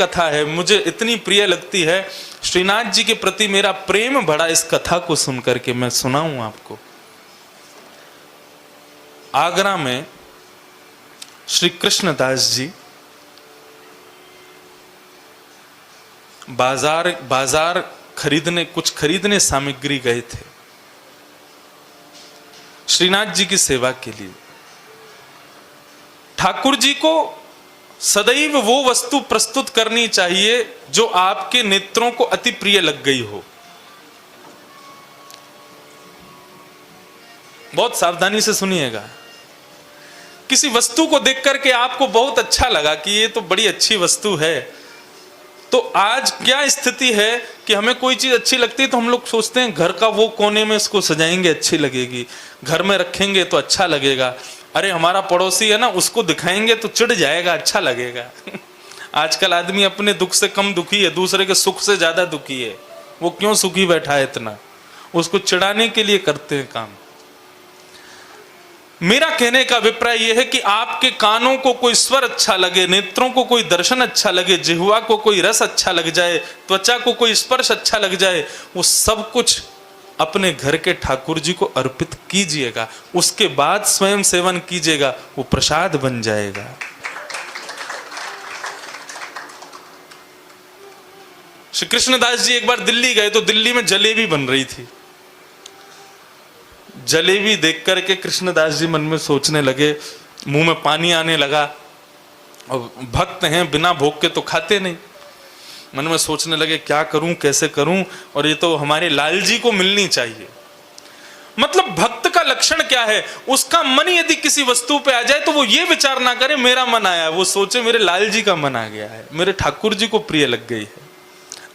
कथा है, मुझे इतनी प्रिय लगती है, श्रीनाथ जी के प्रति मेरा प्रेम बढ़ा इस कथा को सुनकर के। मैं सुनाऊं आपको। आगरा में श्री कृष्णदास जी बाजार खरीदने, कुछ खरीदने सामग्री गए थे श्रीनाथ जी की सेवा के लिए। ठाकुर जी को सदैव वो वस्तु प्रस्तुत करनी चाहिए जो आपके नेत्रों को अति प्रिय लग गई हो। बहुत सावधानी से सुनिएगा। किसी वस्तु को देख करके आपको बहुत अच्छा लगा कि ये तो बड़ी अच्छी वस्तु है, तो आज क्या स्थिति है कि हमें कोई चीज अच्छी लगती है तो हम लोग सोचते हैं घर का वो कोने में इसको सजाएंगे, अच्छी लगेगी, घर में रखेंगे तो अच्छा लगेगा। अरे हमारा पड़ोसी है ना, उसको दिखाएंगे तो चिढ़ जाएगा, अच्छा लगेगा। आजकल आदमी अपने दुख से कम दुखी है, दूसरे के सुख से ज्यादा दुखी है। वो क्यों सुखी बैठा है इतना, उसको चिढ़ाने के लिए करते हैं काम। मेरा कहने का अभिप्राय यह है कि आपके कानों को कोई स्वर अच्छा लगे, नेत्रों को कोई दर्शन अच्छा लगे, जिह्वा को कोई रस अच्छा लग जाए, त्वचा को कोई स्पर्श अच्छा लग जाए, वो सब कुछ अपने घर के ठाकुर जी को अर्पित कीजिएगा। उसके बाद स्वयं सेवन कीजिएगा, वो प्रसाद बन जाएगा। श्री कृष्णदास जी एक बार दिल्ली गए तो दिल्ली में जलेबी बन रही थी। जलेबी देख करके कृष्णदास जी मन में सोचने लगे, मुंह में पानी आने लगा। और भक्त हैं, बिना भोग के तो खाते नहीं। मन में सोचने लगे क्या करूं, कैसे करूं, और ये तो हमारे लाल जी को मिलनी चाहिए। मतलब भक्त का लक्षण क्या है, उसका मन यदि किसी वस्तु पे आ जाए तो वो ये विचार ना करे मेरा मन आया, वो सोचे मेरे लाल जी का मन आ गया है, मेरे ठाकुर जी को प्रिय लग गई है।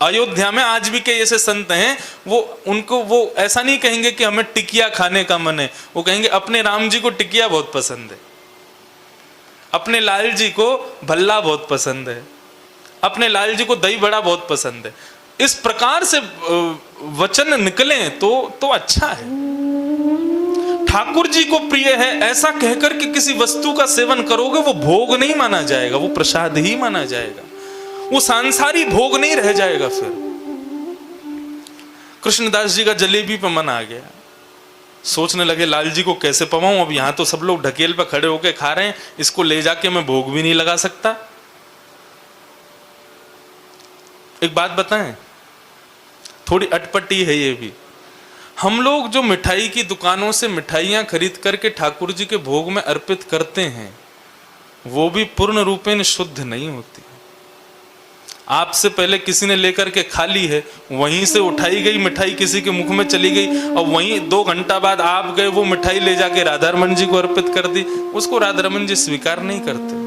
अयोध्या में आज भी कई ऐसे संत हैं, वो ऐसा नहीं कहेंगे कि हमें टिकिया खाने का मन है, वो कहेंगे अपने राम जी को टिकिया बहुत पसंद है, अपने लाल जी को भल्ला बहुत पसंद है, अपने लाल जी को दही बड़ा बहुत पसंद है। इस प्रकार से वचन निकले तो अच्छा है। ठाकुर जी को प्रिय है ऐसा कहकर के किसी वस्तु का सेवन करोगे, वो भोग नहीं माना जाएगा, वो प्रसाद ही माना जाएगा, वो सांसारी भोग नहीं रह जाएगा। फिर कृष्णदास जी का जलेबी पे मन आ गया, सोचने लगे लाल जी को कैसे पवाऊं, अब यहां तो सब लोग ढकेल पे खड़े होके खा रहे हैं, इसको ले जाके मैं भोग भी नहीं लगा सकता। एक बात बताएं, थोड़ी अटपटी है ये भी। हम लोग जो मिठाई की दुकानों से मिठाइयां खरीद करके ठाकुर जी के भोग में अर्पित करते हैं, वो भी पूर्ण रूपेण शुद्ध नहीं होती। आपसे पहले किसी ने लेकर के खा ली है, वहीं से उठाई गई मिठाई किसी के मुख में चली गई, और वहीं 2 घंटा बाद आप गए वो मिठाई ले जाके राधा रमन जी को अर्पित कर दी, उसको राधा रमन जी स्वीकार नहीं करते।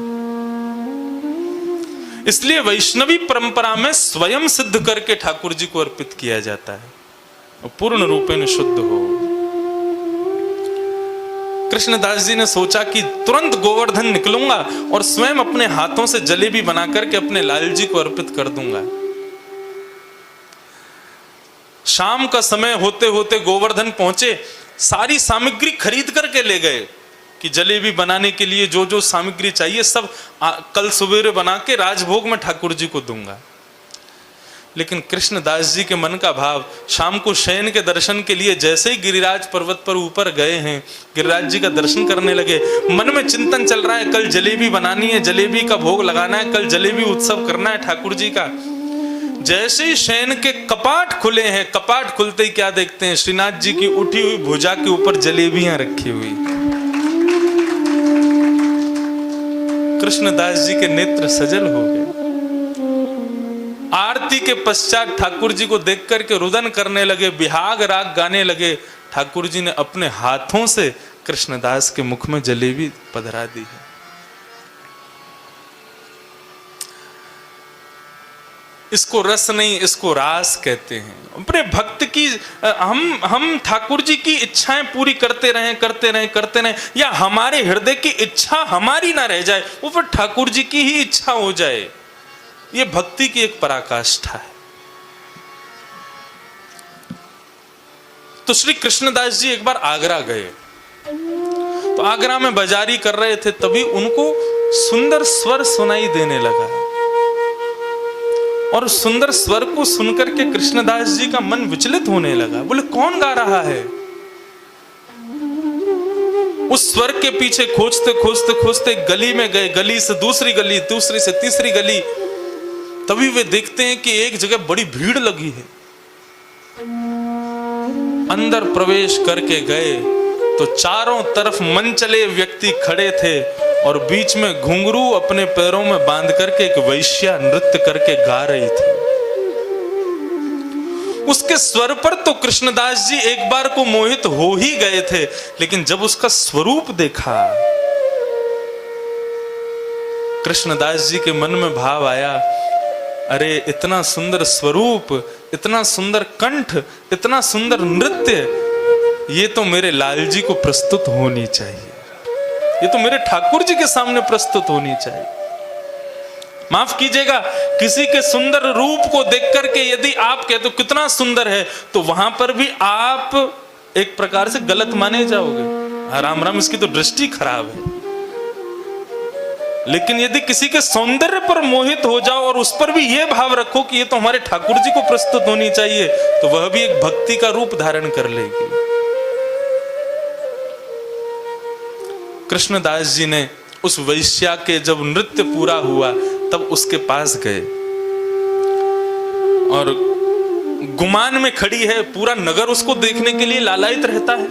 इसलिए वैष्णवी परंपरा में स्वयं सिद्ध करके ठाकुर जी को अर्पित किया जाता है, और पूर्ण रूपेण शुद्ध हो। कृष्णदास जी ने सोचा कि तुरंत गोवर्धन निकलूंगा और स्वयं अपने हाथों से जलेबी बना करके अपने लाल जी को अर्पित कर दूंगा। शाम का समय होते होते गोवर्धन पहुंचे, सारी सामग्री खरीद करके ले गए कि जलेबी बनाने के लिए जो जो सामग्री चाहिए सब कल सवेरे बना के राजभोग में ठाकुर जी को दूंगा। लेकिन कृष्णदास जी के मन का भाव, शाम को शयन के दर्शन के लिए जैसे ही गिरिराज पर्वत पर ऊपर गए हैं, गिरिराज जी का दर्शन करने लगे, मन में चिंतन चल रहा है कल जलेबी बनानी है, जलेबी का भोग लगाना है, कल जलेबी उत्सव करना है ठाकुर जी का। जैसे ही शयन के कपाट खुले हैं, कपाट खुलते ही क्या देखते हैं, श्रीनाथ जी की उठी हुई भुजा के ऊपर जलेबियां रखी हुई। कृष्णदास जी के नेत्र सजल हो गए। आरती के पश्चात ठाकुर जी को देख करके रुदन करने लगे, बिहाग राग गाने लगे। ठाकुर जी ने अपने हाथों से कृष्णदास के मुख में जलेबी पधरा दी है। इसको रस नहीं, इसको रास कहते हैं। अपने भक्त की हम ठाकुर जी की इच्छाएं पूरी करते रहें, या हमारे हृदय की इच्छा हमारी ना रह जाए, वो फिर ठाकुर जी की ही इच्छा हो जाए। ये भक्ति की एक पराकाष्ठा है। तो श्री कृष्णदास जी एक बार आगरा गए, तो आगरा में बाजारी कर रहे थे, तभी उनको सुंदर स्वर सुनाई देने लगा। और सुंदर स्वर को सुनकर के कृष्णदास जी का मन विचलित होने लगा। बोले कौन गा रहा है? उस स्वर के पीछे खोजते खोजते खोजते गली में गए, गली से दूसरी गली, दूसरी से तीसरी गली। तभी वे देखते हैं कि एक जगह बड़ी भीड़ लगी है। अंदर प्रवेश करके गए तो चारों तरफ मनचले व्यक्ति खड़े थे और बीच में घुंघरू अपने पैरों में बांध करके एक वैश्या नृत्य करके गा रही थी। उसके स्वर पर तो कृष्णदास जी एक बार को मोहित हो ही गए थे, लेकिन जब उसका स्वरूप देखा, कृष्णदास जी के मन में भाव आया, अरे इतना सुंदर स्वरूप, इतना सुंदर कंठ, इतना सुंदर नृत्य, ये तो मेरे लाल जी को प्रस्तुत होनी चाहिए, ये तो मेरे ठाकुर जी के सामने प्रस्तुत होनी चाहिए। माफ कीजिएगा, किसी के सुंदर रूप को देख करके यदि आप कहते तो कितना सुंदर है, तो वहां पर भी आप एक प्रकार से गलत माने जाओगे। राम राम, इसकी तो दृष्टि खराब है। लेकिन यदि किसी के सौंदर्य पर मोहित हो जाओ और उस पर भी यह भाव रखो कि ये तो हमारे ठाकुर जी को प्रस्तुत होनी चाहिए, तो वह भी एक भक्ति का रूप धारण कर लेगी। कृष्णदास जी ने उस वैश्या के जब नृत्य पूरा हुआ तब उसके पास गए और गुमान में खड़ी है, पूरा नगर उसको देखने के लिए लालायित रहता है।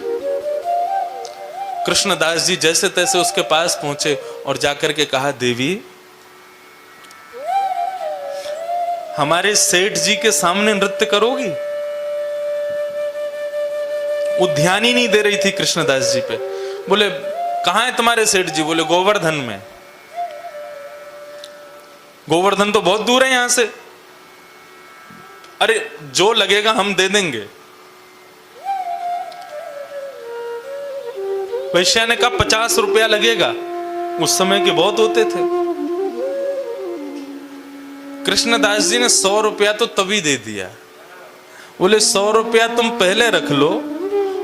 कृष्णदास जी जैसे तैसे उसके पास पहुंचे और जाकर के कहा, देवी हमारे सेठ जी के सामने नृत्य करोगी? वो ध्यान ही नहीं दे रही थी कृष्णदास जी पे। बोले कहां है तुम्हारे सेठ जी? बोले गोवर्धन में। गोवर्धन तो बहुत दूर है यहां से। अरे जो लगेगा हम दे देंगे। वैश्या ने कहा 50 रुपया लगेगा। उस समय के बहुत होते थे। कृष्णदास जी ने 100 रुपया तो तभी दे दिया। बोले 100 रुपया तुम पहले रख लो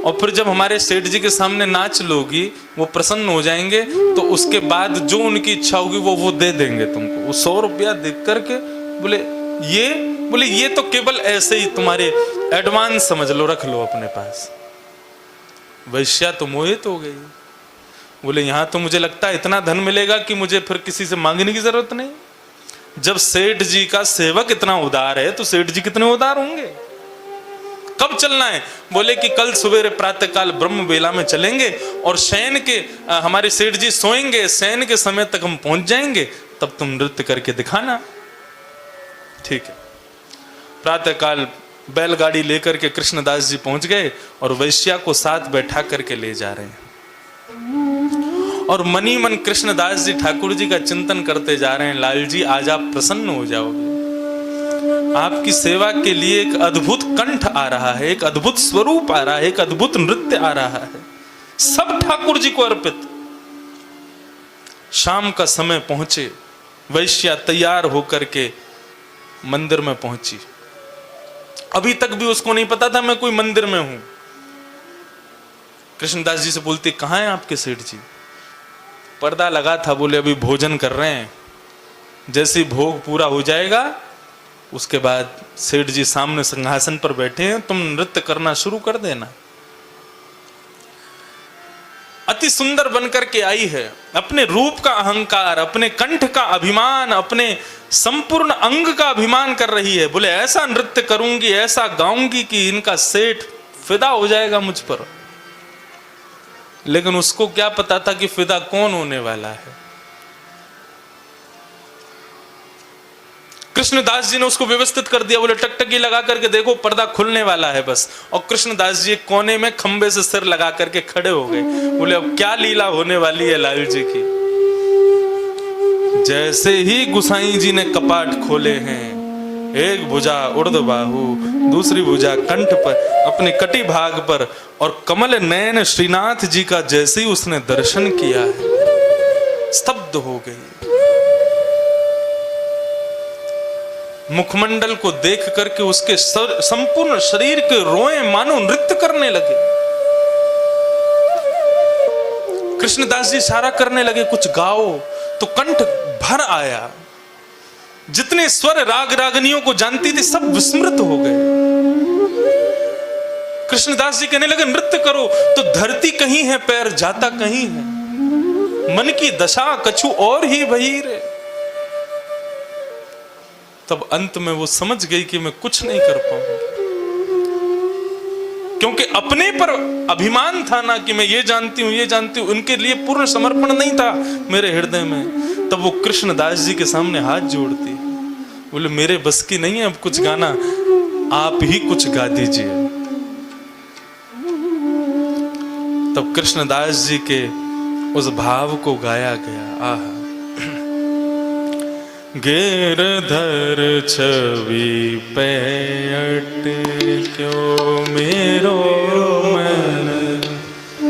और फिर जब हमारे सेठ जी के सामने नाच लोगी, वो प्रसन्न हो जाएंगे, तो उसके बाद जो उनकी इच्छा होगी वो दे देंगे तुमको। वो 100 रुपया देख करके बोले ये तो केवल ऐसे ही तुम्हारे एडवांस समझ लो, रख लो अपने पास। वैश्या तो मोहित हो गई। बोले यहां तो मुझे लगता है इतना धन मिलेगा कि मुझे फिर किसी से मांगने की जरूरत नहीं। जब सेठ जी का सेवक इतना उदार है तो सेठ जी कितने उदार होंगे। कब चलना है? बोले कि कल सवेरे प्रातः काल ब्रह्म बेला में चलेंगे और शयन के हमारे सेठ जी सोएंगे, शयन के समय तक हम पहुंच जाएंगे, तब तुम नृत्य करके दिखाना। ठीक है। प्रातः काल बैलगाड़ी लेकर के कृष्णदास जी पहुंच गए और वैश्या को साथ बैठा करके ले जा रहे हैं और मनी मन कृष्णदास जी ठाकुर जी का चिंतन करते जा रहे हैं। लाल जी आज आप प्रसन्न हो जाओगे, आपकी सेवा के लिए एक अद्भुत कंठ आ रहा है, एक अद्भुत स्वरूप आ रहा है, एक अद्भुत नृत्य आ रहा है, सब ठाकुर जी को अर्पित। शाम का समय पहुंचे, वैश्या तैयार होकर के मंदिर में पहुंची। अभी तक भी उसको नहीं पता था मैं कोई मंदिर में हूं। कृष्णदास जी से बोलती, कहां है आपके सेठ जी? पर्दा लगा था। बोले अभी भोजन कर रहे हैं, जैसे भोग पूरा हो जाएगा उसके बाद सेठ जी सामने सिंहासन पर बैठे हैं, तुम नृत्य करना शुरू कर देना। अति सुंदर बनकर के आई है, अपने रूप का अहंकार, अपने कंठ का अभिमान, अपने संपूर्ण अंग का अभिमान कर रही है। बोले ऐसा नृत्य करूंगी, ऐसा गाऊंगी कि इनका सेठ फिदा हो जाएगा मुझ पर। लेकिन उसको क्या पता था कि फिदा कौन होने वाला है। कृष्णदास जी ने उसको व्यवस्थित कर दिया। बोले टकटकी लगा करके देखो, पर्दा खुलने वाला है बस। और कृष्णदास जी एक कोने में खंबे से सिर लगा करके खड़े हो गए। बोले अब क्या लीला होने वाली है लाल जी की। जैसे ही गुसाई जी ने कपाट खोले हैं, एक भुजा उर्ध बाहु, दूसरी भुजा कंठ पर, अपने कटी भाग पर, और कमल नयन श्रीनाथ जी का जैसे ही उसने दर्शन किया है, स्तब्ध हो गई। मुखमंडल को देख करके उसके संपूर्ण शरीर के रोए मानो नृत्य करने लगे। कृष्णदास जी इशारा करने लगे कुछ गाओ, तो कंठ भर आया। जितने स्वर राग रागनियों को जानती थी सब विस्मृत हो गए। कृष्णदास जी कहने लगे नृत्य करो तो धरती कहीं है, पैर जाता कहीं है, मन की दशा कछु और ही बही रे। तब अंत में वो समझ गई कि मैं कुछ नहीं कर पाऊंगी, क्योंकि अपने पर अभिमान था ना कि मैं ये जानती हूं ये जानती हूं, उनके लिए पूर्ण समर्पण नहीं था मेरे हृदय में। तब वो कृष्णदास जी के सामने हाथ जोड़ती, बोले मेरे बस की नहीं है अब कुछ गाना, आप ही कुछ गा दीजिए। तब कृष्णदास जी के उस भाव को गाया गया। आहा, गिरधर छवि पे अटक्यो मेरो मन,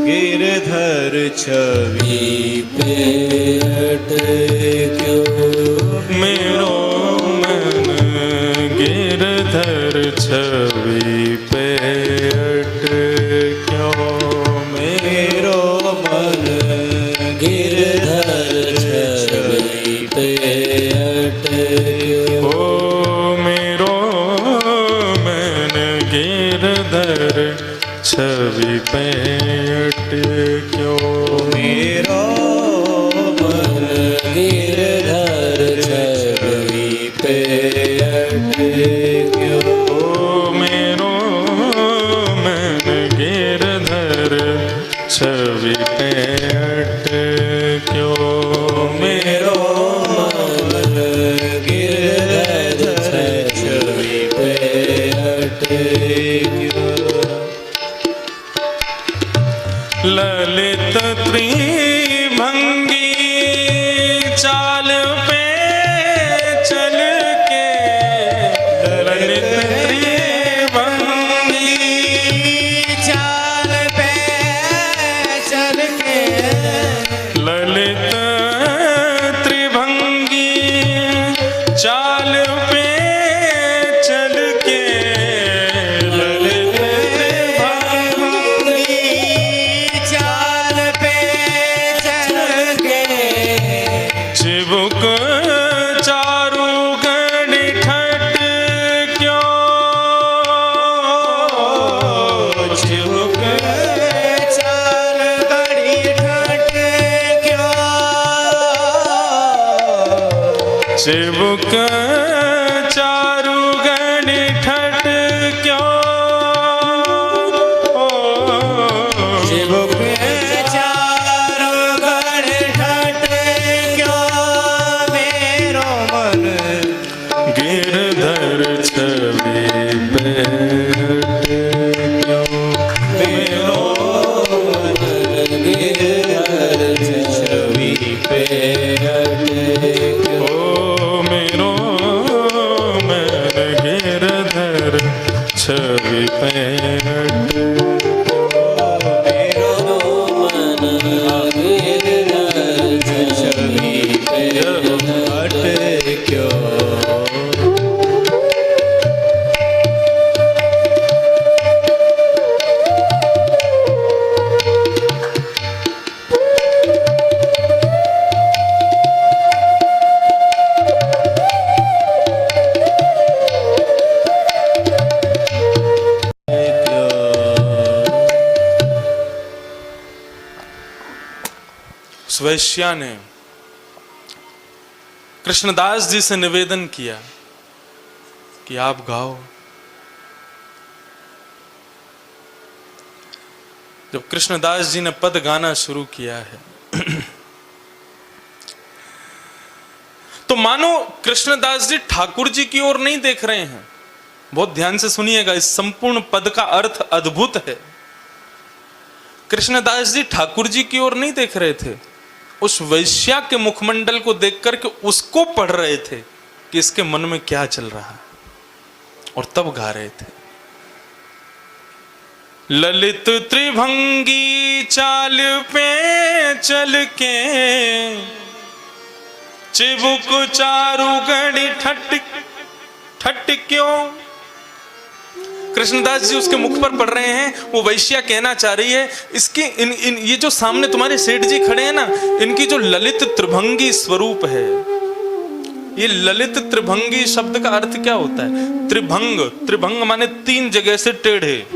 गिरधर छवि पे अटक्यो मेरो मन, गिरधर छवि पे अटक्यो मेरो मन, गिरधर छवि पे अटक्यो मेरो मन, गिरधर छवि पे अटक्यो मेरो मन, गिरधर छवि पे अटक्यो मेरो मन, गिरधर छवि पे अटक्यो मेरो मन, गिरधर छवि पे अटक्यो ललित त्रिभंगी चाल पे चल के, ललित त्रिभंगी चाल पे चल के, ललित त्रिभंगी चाल पे चल के, ललित त्रिभंगी चाल पे चल के, चिबुक चारु गण ठट क्यों, चिबुक चाल गड़ी ठट क्यों, चिबुक चारु गण ठट क्यों, चिबुक चारु गड़ी ठट क्यों, मेरो मन, गिरधर छवि पे अटक्यो मेरो मन, गिरधर छवि पे अटक्यो ओ मेरो मन, गिरधर छवि पे मेरो मन, गिरधर छवि पे अटक्यो उस वैश्या ने कृष्णदास जी से निवेदन किया कि आप गाओ। जब कृष्णदास जी ने पद गाना शुरू किया है तो मानो कृष्णदास जी ठाकुर जी की ओर नहीं देख रहे हैं। बहुत ध्यान से सुनिएगा, इस संपूर्ण पद का अर्थ अद्भुत है। कृष्णदास जी ठाकुर जी की ओर नहीं देख रहे थे, उस वैश्या के मुखमंडल को देख करके उसको पढ़ रहे थे कि इसके मन में क्या चल रहा है, और तब गा रहे थे। ललित त्रिभंगी चाल पे चल के, चिबुक चारु गणी ठट ठट क्यों। कृष्णदास जी उसके मुख पर पढ़ रहे हैं, वो वैश्या कहना चाह रही है इसकी ये जो सामने तुम्हारे सेठ जी खड़े हैं ना, इनकी जो ललित त्रिभंगी स्वरूप है, ये ललित त्रिभंगी शब्द का अर्थ क्या होता है? त्रिभंग, त्रिभंग माने 3 जगह से टेढ़े,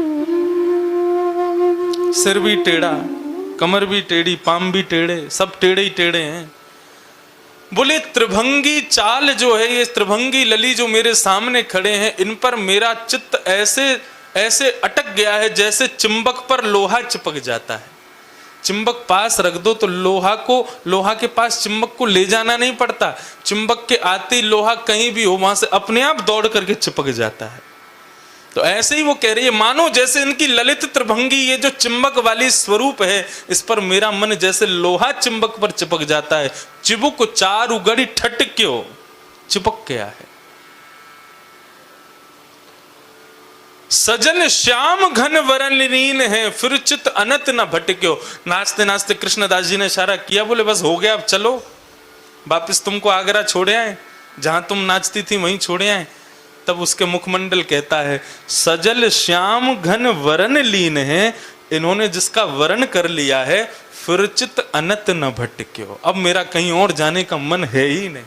सिर भी टेढ़ा, कमर भी टेढ़ी, पाम भी टेढ़े, सब टेढ़े ही टेढ़े हैं। बोले त्रिभंगी चाल जो है, ये त्रिभंगी लली जो मेरे सामने खड़े हैं, इन पर मेरा चित्त ऐसे ऐसे अटक गया है जैसे चिंबक पर लोहा चिपक जाता है। चिंबक पास रख दो तो लोहा के पास चिंबक को ले जाना नहीं पड़ता, चिंबक के आते लोहा कहीं भी हो वहां से अपने आप दौड़ करके चिपक जाता है। तो ऐसे ही वो कह रही है, मानो जैसे इनकी ललित त्रिभंगी ये जो चिंबक वाली स्वरूप है, इस पर मेरा मन जैसे लोहा चिंबक पर चिपक जाता है। चिबुक चारु गड़ी ठटक्यो, चिपक गया है। सजल श्याम घन वरण लीन है, फिर चित अनत न भटक्यो। नाचते नाचते कृष्णदास जी ने इशारा किया, बोले बस हो गया, अब चलो वापिस तुमको आगरा छोड़े आए, जहां तुम नाचती थी वहीं छोड़े आए। तब उसके मुखमंडल कहता है, सजल श्याम घन वरण लीन है, इन्होंने जिसका वरण कर लिया है, फिर चित अनत न भटक्यो, अब मेरा कहीं और जाने का मन है ही नहीं।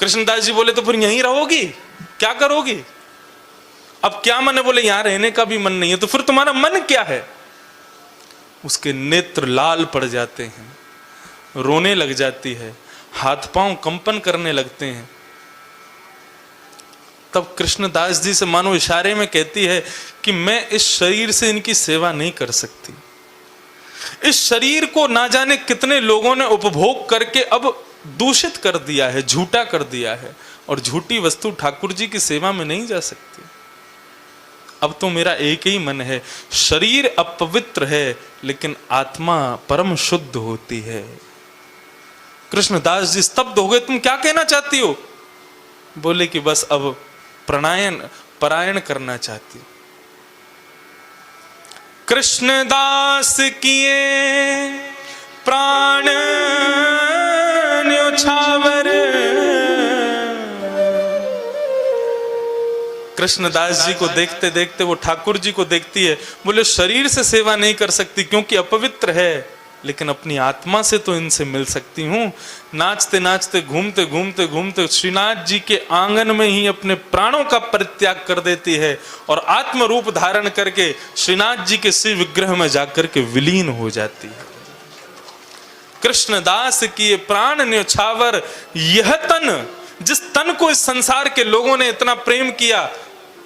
कृष्णदास जी बोले, तो फिर यहीं रहोगी, क्या करोगी? अब क्या मन है? बोले यहां रहने का भी मन नहीं है। तो फिर तुम्हारा मन क्या है? उसके नेत्र लाल पड़ जाते हैं, रोने लग जाती है, हाथ पांव कंपन करने लगते हैं। तब कृष्णदास जी से मानो इशारे में कहती है कि मैं इस शरीर से इनकी सेवा नहीं कर सकती। इस शरीर को ना जाने कितने लोगों ने उपभोग करके अब दूषित कर दिया है, झूठा कर दिया है, और झूठी वस्तु ठाकुर जी की सेवा में नहीं जा सकती। अब तो मेरा एक ही मन है, शरीर अपवित्र है लेकिन आत्मा परम शुद्ध होती है। कृष्णदास जी स्तब्ध हो गए, तुम क्या कहना चाहती हो? बोले कि बस अब परायण करना चाहती। कृष्णदास किए प्राण न्योछावर। कृष्णदास जी को देखते देखते वो ठाकुर जी को देखती है, बोले शरीर से सेवा नहीं कर सकती क्योंकि अपवित्र है, लेकिन अपनी आत्मा से तो इनसे मिल सकती हूं। नाचते नाचते घूमते घूमते घूमते श्रीनाथ जी के आंगन में ही अपने प्राणों का परित्याग कर देती है और आत्म रूप धारण करके श्रीनाथ जी के शिव विग्रह में जाकर के विलीन हो जाती है। कृष्णदास की ये प्राण न्योछावर, यह तन, जिस तन को इस संसार के लोगों ने इतना प्रेम किया,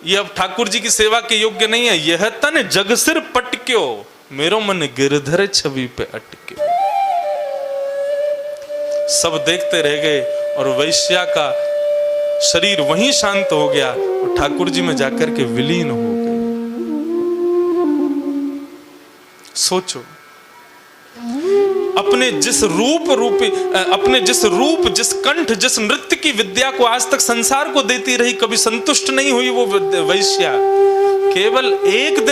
ये अब ठाकुर जी की सेवा के योग्य नहीं है। यह तन जग सिर पटक्यो, मेरो मन गिरधर छवि पे अटके। सब देखते रह गए और वैश्या का शरीर वहीं शांत हो गया और ठाकुर जी में जाकर के विलीन हो गए। सोचो, अपने जिस रूप जिस कंठ जिस नृत्य की विद्या को आज तक संसार को देती रही, कभी संतुष्ट नहीं हुई वो वैश्या, केवल एक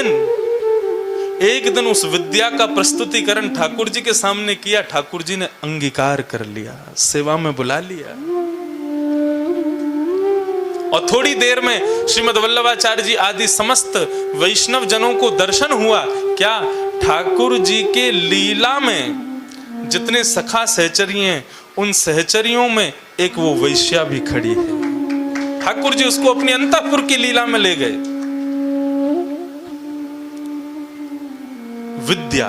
दिन उस विद्या का प्रस्तुतिकरण ठाकुर जी के सामने किया, ठाकुर जी ने अंगीकार कर लिया, सेवा में बुला लिया। और थोड़ी देर में श्रीमद् वल्लभाचार्य जी आदि समस्त वैष्णव जनों को दर्शन हुआ। क्या? ठाकुर जी के लीला में जितने सखा सहचरी हैं, उन सहचरियों में एक वो वैश्या भी खड़ी है। ठाकुर जी उसको अपनी अंतःपुर की लीला में ले गए। विद्या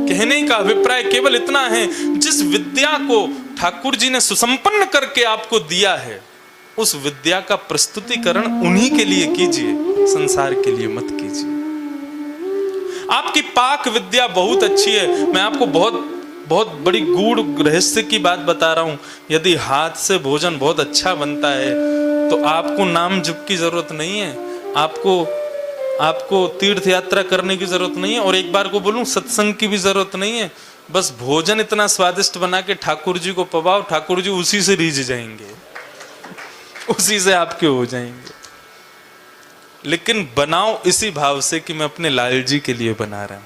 कहने का अभिप्राय केवल इतना है, जिस विद्या को ठाकुर जी ने सुसंपन्न करके आपको दिया है, उस विद्या का प्रस्तुतिकरण उन्हीं के लिए कीजिए, संसार के लिए मत कीजिए। आपकी पाक विद्या बहुत अच्छी है, मैं आपको बहुत बड़ी गूढ़ रहस्य की बात बता रहा हूं। यदि हाथ से भोजन बहुत अच्छा बनता है तो आपको नाम जप की जरूरत नहीं है, आपको तीर्थ यात्रा करने की जरूरत नहीं है, और एक बार को बोलूं सत्संग की भी जरूरत नहीं है। बस भोजन इतना स्वादिष्ट बना के ठाकुर जी को पवाओ, ठाकुर जी उसी से रीझ जाएंगे, उसी से आपके हो जाएंगे। लेकिन बनाओ इसी भाव से कि मैं अपने लाल जी के लिए बना रहा हूं।